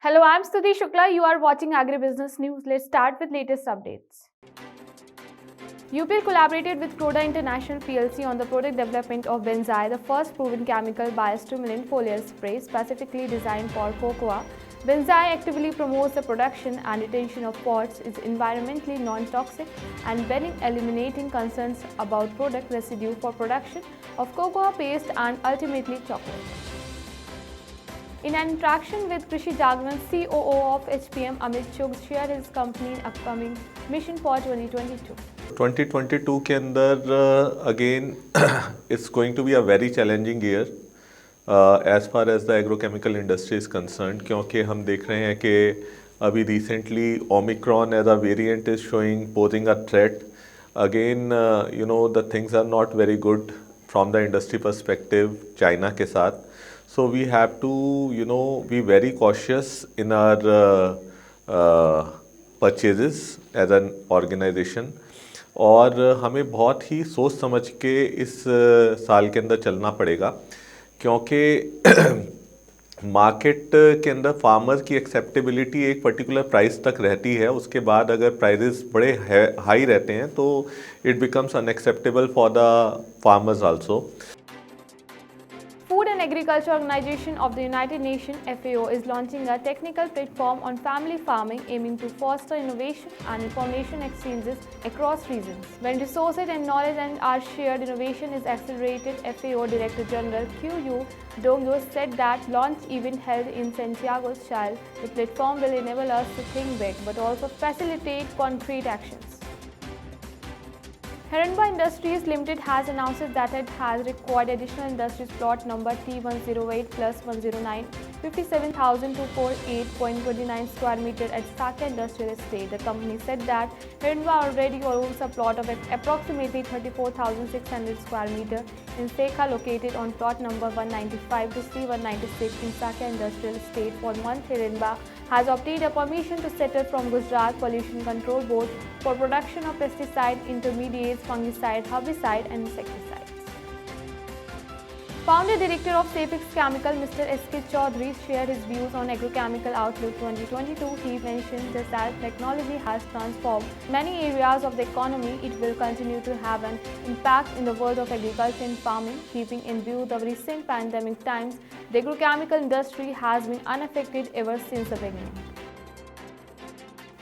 Hello, I'm Stuti Shukla. You are watching Agribusiness News. Let's start with latest updates. UPL collaborated with Croda International PLC on the product development of Benzai, the first proven chemical biostimulant foliar spray specifically designed for cocoa. Benzai actively promotes the production and retention of pods, is environmentally non-toxic and eliminating concerns about product residue for production of cocoa paste and ultimately chocolate. In an interaction with Krishi Jagran, COO of HPM, Amit Chugh shared his company's upcoming mission for 2022. 2022 के अंदर again it's going to be a very challenging year as far as the agrochemical industry is concern, क्योंकि हम देख रहे हैं कि अभी recently Omicron as a variant is showing posing a threat. Again you know the things are not very good from the industry perspective China के साथ. So we have to, be very cautious in our purchases as an organization. और हमें बहुत ही सोच समझ के इस साल के अंदर चलना पड़ेगा, क्योंकि मार्केट के अंदर फार्मर की एक्सेप्टेबिलिटी एक पर्टिकुलर प्राइस तक रहती है. उसके बाद अगर प्राइसेस बड़े हाई रहते हैं तो it becomes unacceptable for the farmers also. Food and Agriculture Organization of the United Nations (FAO) is launching a technical platform on family farming aiming to foster innovation and information exchanges across regions. When resources and knowledge are shared, innovation is accelerated. FAO Director General Q.U. Dongyo said that launch event held in Santiago, Chile, the platform will enable us to think big but also facilitate concrete actions. Heramba Industries Limited has announced that it has acquired additional industries plot number T108 plus 109, 57,248.29 square meter at Saka Industrial Estate. The company said that Heramba already owns a plot of approximately 34,600 square meter in Saka located on plot number 195 to C196 in Saka Industrial Estate. For months, Heramba has obtained a permission to settle from Gujarat Pollution Control Board for production of pesticide, intermediates, fungicide, herbicide and insecticides. Founder Director of Sapix Chemical, Mr. S.K. Chaudhary, shared his views on Agrochemical Outlook 2022. He mentioned that technology has transformed many areas of the economy. It will continue to have an impact in the world of agriculture and farming. Keeping in view the recent pandemic times, the agrochemical industry has been unaffected ever since the beginning.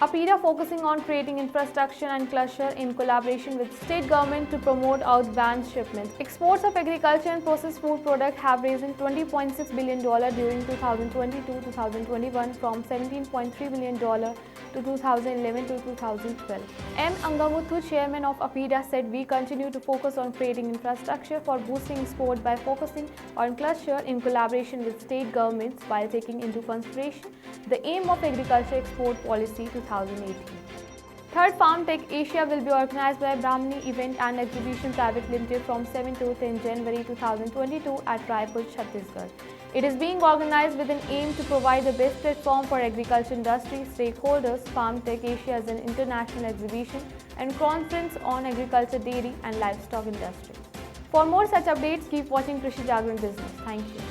APIDA focusing on creating infrastructure and cluster in collaboration with state government to promote outbound shipments. Exports of agriculture and processed food products have risen $20.6 billion during 2022-2021 from $17.3 billion to 2011 to 2012. M. Angamuthu, chairman of APIDA, said we continue to focus on creating infrastructure for boosting export by focusing on cluster in collaboration with state governments while taking into consideration the aim of Agriculture Export Policy 2018. Third Farm Tech Asia will be organized by Brahmani Event and Exhibition Private Limited from 7 to 10 January 2022 at Raipur, Chhattisgarh. It is being organized with an aim to provide the best platform for agriculture industry stakeholders. Farm Tech Asia is an international exhibition and conference on agriculture, dairy and livestock industry. For more such updates, keep watching Krishi Jagran Business. Thank you.